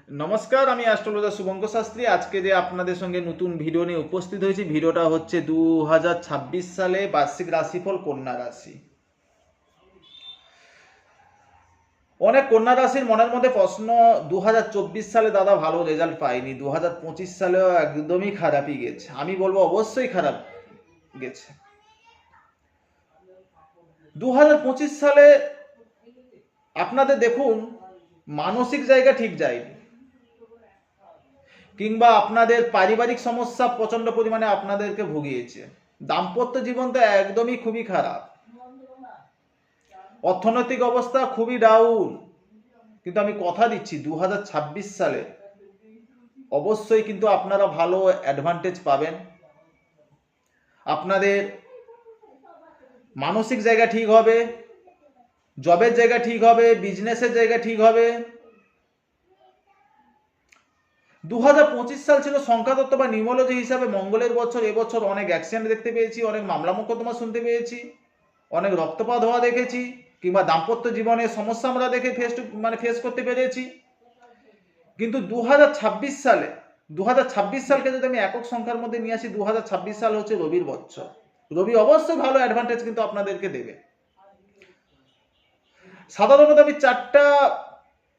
নমস্কার, আমি অ্যাস্ট্রোলজার শুভঙ্কর শাস্ত্রী। আজকে যে আপনাদের সঙ্গে নতুন ভিডিও নিয়ে উপস্থিত হয়েছি, ভিডিওটা হচ্ছে 2026 সালে বার্ষিক রাশিফল কন্যা রাশি। অনেক কন্যা রাশির মনের মধ্যে প্রশ্ন, 2024 সালে দাদা ভালো রেজাল্ট পাইনি, 2025 সালেও একদমই খারাপই গেছে। আমি বলবো অবশ্যই খারাপ গেছে। 2025 সালে আপনাদের দেখুন মানসিক জায়গা ঠিক যায়নি, কিংবা আপনাদের পারিবারিক সমস্যা প্রচন্ড পরিমাণে আপনাদেরকে ভুগিয়েছে। দাম্পত্য জীবন তো একদমই খুবই খারাপ, অর্থনৈতিক অবস্থা খুবই ডাউন। কিন্তু আমি কথা দিচ্ছি 2026 সালে অবশ্যই কিন্তু আপনারা ভালো অ্যাডভান্টেজ পাবেন। আপনাদের মানসিক জায়গা ঠিক হবে, জবের জায়গা ঠিক হবে, বিজনেসের জায়গা ঠিক হবে। 2025 সাল ছিল সংখ্যাতত্ত্ব বা নিউমোলজি হিসাবে মঙ্গলের বছর। এবছর অনেক অ্যাক্সিডেন্ট দেখতে পেয়েছি, অনেক মামলা মোকদ্দমা শুনতে পেয়েছি, অনেক রক্তপাত হওয়া দেখেছি, কিংবা দাম্পত্য জীবনের সমস্যা আমরা দেখে ফেস করতে পেরেছি। কিন্তু 2026 সালে 2026 সালকে যদি আমি একক সংখ্যার মধ্যে নিয়ে আসি, 2026 সাল হচ্ছে রবির বছর। রবি অবশ্যই ভালো অ্যাডভান্টেজ কিন্তু আপনাদেরকে দেবে। সাধারণত আমি চারটা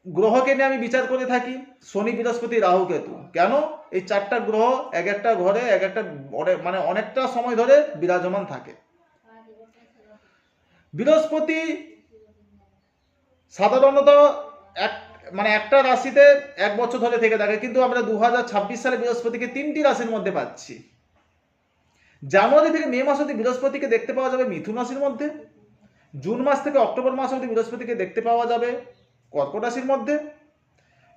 গ্রহকে নিয়ে আমি বিচার করে থাকি: শনি, বৃহস্পতি, রাহু, কেতু। কেন? এই চারটা গ্রহ এক একটা ঘরে এক একটা অনেকটা সময় ধরে বিরাজমান থাকে। বৃহস্পতি সাধারণত একটা রাশিতে এক বছর ধরে থেকে থাকে, কিন্তু আমরা 2026 সালে বৃহস্পতিকে তিনটি রাশির মধ্যে পাচ্ছি। জানুয়ারি থেকে মে মাস অবধি বৃহস্পতিকে দেখতে পাওয়া যাবে মিথুন রাশির মধ্যে। জুন মাস থেকে অক্টোবর মাস অবধি বৃহস্পতিকে দেখতে পাওয়া যাবে কর্কট রাশির মধ্যে।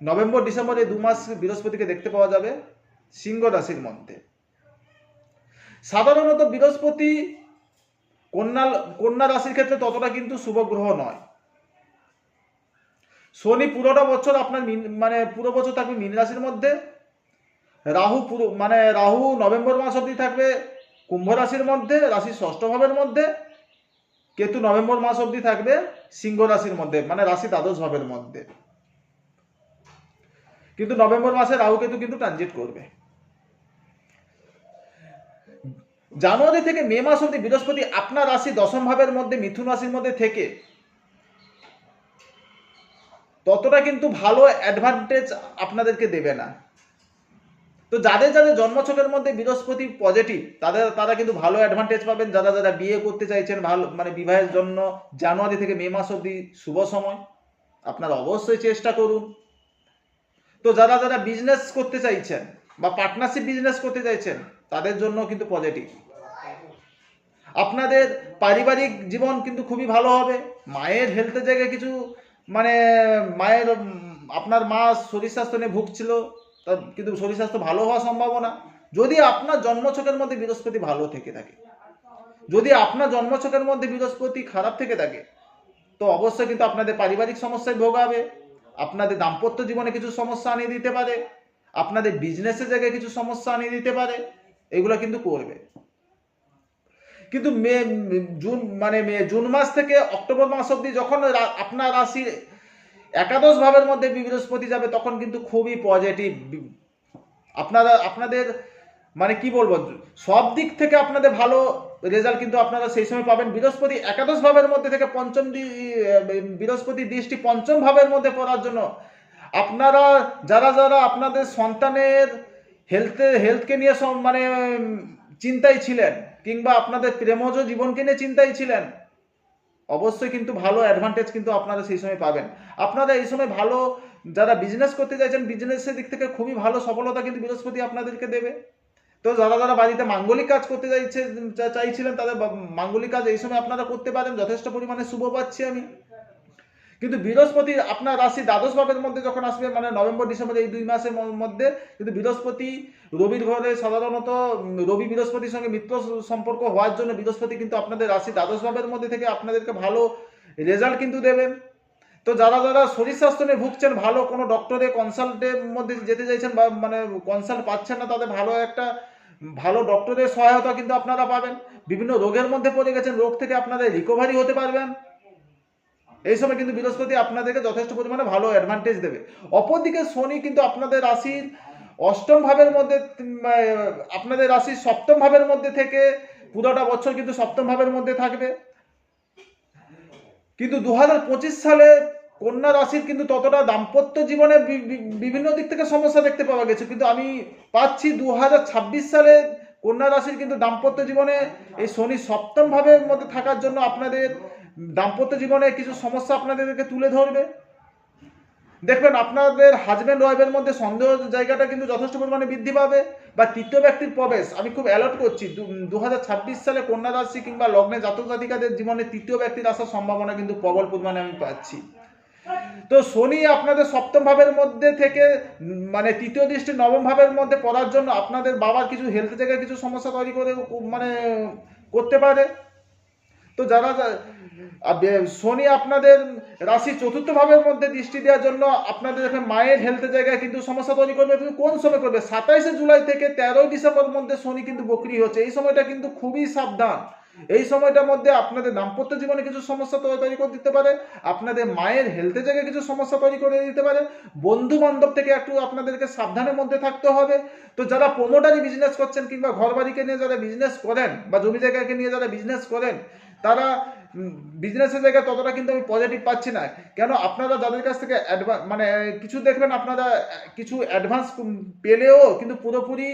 নভেম্বর ডিসেম্বর এই 2 মাস বৃহস্পতিকে দেখতে পাওয়া যাবে সিংহ রাশির মধ্যে। সাধারণত বৃহস্পতি কন্যা রাশির ক্ষেত্রে ততটা কিন্তু শুভ গ্রহ নয়। শনি পুরোটা বছর আপনার পুরো বছর থাকবে মীন রাশির মধ্যে। রাহু নভেম্বর মাস অবধি থাকবে কুম্ভ রাশির মধ্যে, রাশির ষষ্ঠ ভাবের মধ্যে। কেতু নভেম্বর মাস অবধি থাকবে সিংহ রাশির মধ্যে, রাশি দ্বাদশ ভাবের মধ্যে। কিন্তু নভেম্বর মাসে রাহু কেতু কিন্তু ট্রানজিট করবে। জানুয়ারি থেকে মে মাস অবধি বৃহস্পতি আপনার রাশি দশম ভাবের মধ্যে মিথুন রাশির মধ্যে থেকে ততটা কিন্তু ভালো অ্যাডভান্টেজ আপনাদেরকে দেবে না। তো যাদের যাদের জন্মছকের মধ্যে বৃহস্পতি পজিটিভ, তারা কিন্তু ভালো অ্যাডভান্টেজ পাবেন। যারা বিয়ে করতে চাইছেন, ভালো বিবাহের জন্য জানুয়ারি থেকে মে মাস অবধি শুভ সময়, আপনারা অবশ্যই চেষ্টা করুন। তো যারা বিজনেস করতে চাইছেন বা পার্টনারশিপ বিজনেস করতে চাইছেন, তাদের জন্য কিন্তু পজিটিভ। আপনাদের পারিবারিক জীবন কিন্তু খুবই ভালো হবে। মায়ের হেলথের জায়গায় কিছু আপনার মা শরীর স্বাস্থ্য নিয়ে ভুগছিল, কিন্তু শরীর স্বাস্থ্য ভালো হওয়ার সম্ভাবনা, যদি আপনার জন্মছকের মধ্যে বৃহস্পতি ভালো থেকে থাকে। যদি আপনার জন্মছকের মধ্যে বৃহস্পতি খারাপ থেকে থাকে, তো অবশ্যই কিন্তু আপনাদের পারিবারিক সমস্যায় ভোগাবে, আপনাদের দাম্পত্য জীবনে কিছু সমস্যা আনিয়ে দিতে পারে, আপনাদের বিজনেসের জায়গায় কিছু সমস্যা আনিয়ে দিতে পারে। এগুলো কিন্তু করবে। কিন্তু জুন মাস থেকে অক্টোবর মাস অবধি যখন আপনার রাশির একাদশ ভাবের মধ্যে বৃহস্পতি যাবে, তখন কিন্তু খুবই পজিটিভ। আপনাদের কি বলবো, সব দিক থেকে আপনাদের ভালো রেজাল্ট কিন্তু আপনারা সেই সময় পাবেন। বৃহস্পতি একাদশ ভাবের মধ্যে থেকে বৃহস্পতি দৃষ্টি পঞ্চম ভাবের মধ্যে পড়ার জন্য আপনারা যারা আপনাদের সন্তানের হেলথকে নিয়ে চিন্তায় ছিলেন, কিংবা আপনাদের প্রেমজ জীবনকে নিয়ে চিন্তায় ছিলেন, অবশ্যই কিন্তু ভালো অ্যাডভান্টেজ কিন্তু আপনারা সেই সময় পাবেন। আপনারা এই সময় ভালো, যারা বিজনেস করতে চাইছেন, বিজনেসের দিক থেকে খুবই ভালো সফলতা কিন্তু বৃহস্পতি আপনাদেরকে দেবে। তো যারা বাড়িতে মাঙ্গলিক কাজ করতে চাইছিলেন, তাদের মাঙ্গলিক কাজ এই সময় আপনারা করতে পারেন, যথেষ্ট পরিমাণে শুভ পাচ্ছি আমি। কিন্তু বৃহস্পতি আপনার রাশি দ্বাদশ ভাবের মধ্যে যখন আসবে, নভেম্বর ডিসেম্বর এই 2 মাসের মধ্যে, কিন্তু বৃহস্পতি রবির ঘরে, সাধারণত রবি বৃহস্পতির সঙ্গে মিত্র সম্পর্ক হওয়ার জন্য বৃহস্পতি কিন্তু আপনাদের রাশি দ্বাদশ ভাবের মধ্যে থেকে আপনাদেরকে ভালো রেজাল্ট কিন্তু দেবেন। তো যারা শরীর স্বাস্থ্য নিয়ে ভুগছেন, ভালো কোনো ডক্টরের কনসাল্টের মধ্যে যেতে চাইছেন, বা কনসাল্ট পাচ্ছেন না, তাদের ভালো ডক্টরের সহায়তা কিন্তু আপনারা পাবেন। বিভিন্ন রোগের মধ্যে পড়ে গেছেন, রোগ থেকে আপনারা রিকভারি হতে পারবেন। এই সময় কিন্তু বৃহস্পতি আপনাদেরকে যথেষ্ট পরিমাণে ভালো অ্যাডভান্টেজ দেবে। অপরদিকে শনি কিন্তু আপনাদের রাশির অষ্টম ভাবের মধ্যে আপনাদের রাশির সপ্তম ভাবের মধ্যে থেকে পুরোটা বছর কিন্তু সপ্তম ভাবের মধ্যে থাকবে। কিন্তু 2025 সালে কন্যা রাশির কিন্তু ততটা দাম্পত্য জীবনে বিভিন্ন দিক থেকে সমস্যা দেখতে পাওয়া গেছে, কিন্তু আমি পাচ্ছি 2026 সালে কন্যা রাশির কিন্তু দাম্পত্য জীবনে এই শনি সপ্তম ভাবের মধ্যে থাকার জন্য আপনাদের দাম্পত্য জীবনে কিছু সমস্যা আপনাদেরকে তুলে ধরবে। দেখবেন আপনাদের হাজব্যান্ড ওয়াইফের মধ্যে সন্দেহ জায়গাটা কিন্তু যথেষ্ট পরিমাণে বৃদ্ধি পাবে, বা তৃতীয় ব্যক্তির প্রবেশ। আমি খুব অ্যালার্ট করছি, 2026 সালে কন্যা রাশি কিংবা লগ্নে জাতক জাতিকাদের জীবনে তৃতীয় ব্যক্তির আসার সম্ভাবনা কিন্তু প্রবল পরিমাণে আমি পাচ্ছি। তো শনি আপনাদের সপ্তম ভাবের মধ্যে থেকে মানে তৃতীয় দৃষ্টি নবম ভাবের মধ্যে পড়ার জন্য আপনাদের বাবার কিছু হেলথ জায়গায় কিছু সমস্যা তৈরি করে মানে করতে পারে। তো যারা শনি আপনাদের রাশি চতুর্থ ভাবের মধ্যে দৃষ্টি দেওয়ার জন্য আপনাদের এখানে মায়ের হেলথের জায়গায় কিন্তু সমস্যা তৈরি করবে। কিন্তু কোন সময় করবে? 27 জুলাই থেকে 13 ডিসেম্বর মধ্যে শনি কিন্তু বক্রি হচ্ছে। এই সময়টা কিন্তু খুবই সাবধান। এই সময়টার মধ্যে আপনাদের দাম্পত্য জীবনে কিছু সমস্যা তৈরি করে দিতে পারে, আপনাদের মায়ের হেলথের জায়গায় কিছু সমস্যা তৈরি করে দিতে পারে, বন্ধু বান্ধব থেকে একটু আপনাদেরকে সাবধানের মধ্যে থাকতে হবে। তো যারা প্রমোটারি বিজনেস করছেন কিংবা ঘর বাড়িকে নিয়ে যারা বিজনেস করেন বা জমি জায়গাকে নিয়ে যারা বিজনেস করেন, তারা বিজনেসের জায়গায় ততটা কিন্তু আমি পজিটিভ পাচ্ছি না। কেন? আপনারা যাদের কাছ থেকে মানে কিছু দেখবেন আপনারা কিছু অ্যাডভান্স পেলেও কিন্তু পুরোপুরি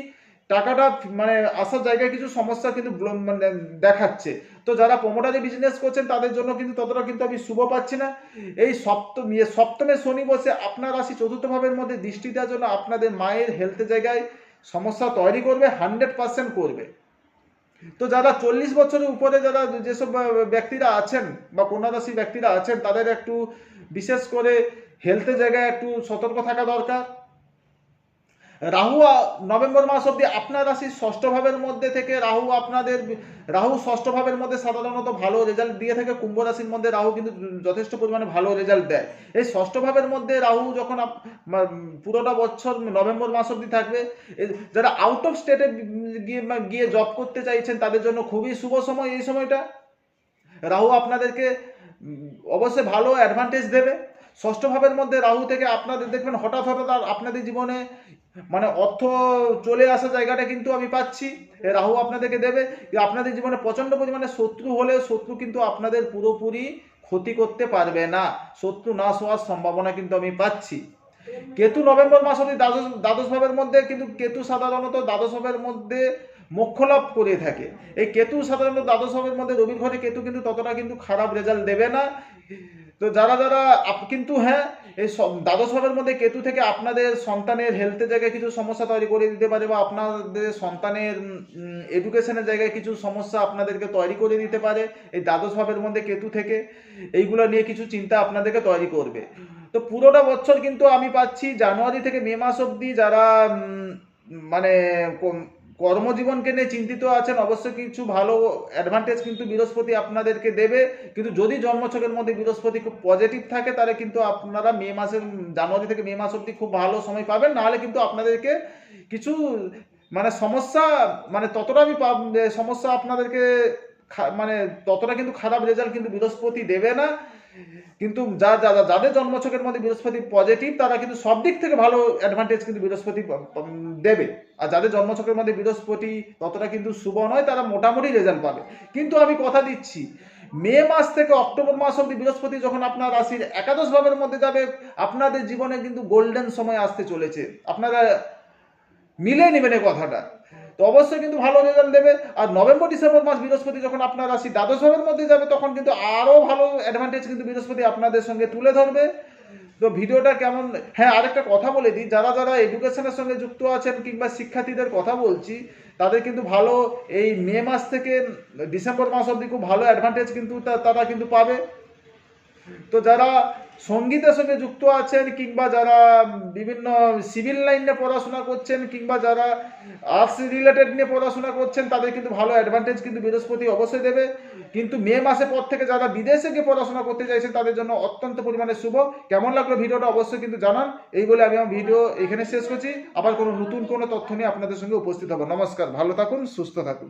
টাকাটা মানে আসার জায়গায় কিছু সমস্যা কিন্তু মানে দেখাচ্ছে। তো যারা প্রমোটারি বিজনেস করছেন তাদের জন্য কিন্তু ততটা কিন্তু আমি শুভ পাচ্ছি না। এই সপ্তমে শনি বসে আপনার রাশি চতুর্থ ভাবের মধ্যে দৃষ্টি দেওয়ার জন্য আপনাদের মায়ের হেলথের জায়গায় সমস্যা তৈরি করবে, 100% করবে। তো যারা 40 বছরের উপরে যারা যেসব ব্যক্তিরা আছেন বা কন্যা রাশি ব্যক্তিরা আছেন, তাদের একটু বিশেষ করে হেলথের জায়গায় একটু সতর্ক থাকা দরকার। রাহু নভেম্বর মাস অব্দি আপনার রাশির ষষ্ঠ ভাবের মধ্যে থেকে রাহু ষষ্ঠ ভাবের মধ্যে সাধারণত ভালো রেজাল্ট দিয়ে থাকে। কুম্ভ রাশির মধ্যে রাহু কিন্তু যথেষ্ট পরিমাণে ভালো রেজাল্ট দেয়। এই ষষ্ঠ ভাবের মধ্যে রাহু যখন পুরোটা বছর নভেম্বর মাস অব্দি থাকবে, যারা আউট অফ স্টেটে গিয়ে জব করতে চাইছেন তাদের জন্য খুবই শুভ সময়। এই সময়টা রাহু আপনাদেরকে অবশ্যই ভালো অ্যাডভান্টেজ দেবে। ষষ্ঠ ভাবের মধ্যে রাহু থেকে আপনাদের দেখবেন হঠাৎ আপনাদের জীবনে মানে অর্থ চলে আসা জায়গাটা কিন্তু আমি পাচ্ছি রাহু আপনাদেরকে দেবে। আপনাদের জীবনে প্রচন্ড পরিমাণে শত্রু হলেও শত্রু কিন্তু আপনাদের পুরোপুরি ক্ষতি করতে পারবে না, শত্রু নাশ হওয়ার সম্ভাবনা কিন্তু আমি পাচ্ছি। কেতু নভেম্বর মাস অবধি দ্বাদশ ভাবের মধ্যে, কিন্তু কেতু সাধারণত দ্বাদশ ভাবের মধ্যে মোক্ষ লাভ করে থাকে। এই কেতু সাধারণত দ্বাদশ ভাবের মধ্যে রবির ঘরে কেতু কিন্তু ততটা কিন্তু খারাপ রেজাল্ট দেবে না। তো যারা কিন্তু হ্যাঁ, এই দ্বাদশ ভাবের মধ্যে কেতু থেকে আপনাদের সন্তানের হেলথের জায়গায় কিছু সমস্যা তৈরি করে দিতে পারে, বা আপনাদের সন্তানের এডুকেশনের জায়গায় কিছু সমস্যা আপনাদেরকে তৈরি করে দিতে পারে। এই দ্বাদশ ভাবের মধ্যে কেতু থেকে এইগুলো নিয়ে কিছু চিন্তা আপনাদেরকে তৈরি করবে। তো পুরোটা বছর কিন্তু আমি পাচ্ছি জানুয়ারি থেকে মে মাস অবধি যারা মানে কর্মজীবনকে নিয়ে চিন্তিত আছেন, অবশ্যই কিছু ভালো অ্যাডভান্টেজ কিন্তু বৃহস্পতি আপনাদেরকে দেবে। কিন্তু যদি জন্মছকের মধ্যে বৃহস্পতি খুব পজিটিভ থাকে, তাহলে কিন্তু আপনারা জানুয়ারি থেকে মে মাস অবধি খুব ভালো সময় পাবেন। নাহলে কিন্তু আপনাদেরকে কিছু মানে সমস্যা মানে ততটা সমস্যা আপনাদেরকে মানে ততটা কিন্তু খারাপ রেজাল্ট কিন্তু বৃহস্পতি দেবে না। কিন্তু যাদের জন্মছকের মধ্যে বৃহস্পতি পজিটিভ, তারা কিন্তু সব দিক থেকে ভালো অ্যাডভান্টেজ কিন্তু বৃহস্পতি দেবে। আর যাদের জন্মছকের মধ্যে বৃহস্পতি ততটা কিন্তু শুভ নয়, তারা মোটামুটি রেজাল্ট পাবে। কিন্তু আমি কথা দিচ্ছি, মে মাস থেকে অক্টোবর মাস অবধি বৃহস্পতি যখন আপনার রাশির একাদশ ভাবের মধ্যে যাবে, আপনাদের জীবনে কিন্তু গোল্ডেন সময় আসতে চলেছে। আপনারা মিলে নেবেন এই কথাটা, তো অবশ্যই কিন্তু ভালো রেজাল্ট দেবে। আর নভেম্বর ডিসেম্বর মাস বৃহস্পতি যখন আপনার রাশি দ্বাদশ ভাবের মধ্যে যাবে, তখন কিন্তু আরও ভালো অ্যাডভান্টেজ কিন্তু বৃহস্পতি আপনাদের সঙ্গে তুলে ধরবে। তো ভিডিওটা কেমন, হ্যাঁ আরেকটা কথা বলে দিই, যারা এডুকেশনের সঙ্গে যুক্ত আছেন কিংবা শিক্ষার্থীদের কথা বলছি, তাদের কিন্তু ভালো এই মে মাস থেকে ডিসেম্বর মাস অবধি খুব ভালো অ্যাডভান্টেজ কিন্তু তারা কিন্তু পাবে। তো যারা সঙ্গীতের সঙ্গে যুক্ত আছেন কিংবা যারা বিভিন্ন সিভিল লাইনে পড়াশোনা করছেন কিংবা যারা আর্টস রিলেটেড নিয়ে পড়াশোনা করছেন, তাদের কিন্তু ভালো অ্যাডভান্টেজ কিন্তু বৃহস্পতি অবশ্যই দেবে। কিন্তু মে মাসের পর থেকে যারা বিদেশে গিয়ে পড়াশোনা করতে চাইছেন, তাদের জন্য অত্যন্ত পরিমাণে শুভ। কেমন লাগলো ভিডিওটা অবশ্যই কিন্তু জানান। এই বলে আমি আমার ভিডিও এখানে শেষ করছি। আবার কোনো নতুন কোনো তথ্য নিয়ে আপনাদের সঙ্গে উপস্থিত হবো। নমস্কার, ভালো থাকুন, সুস্থ থাকুন।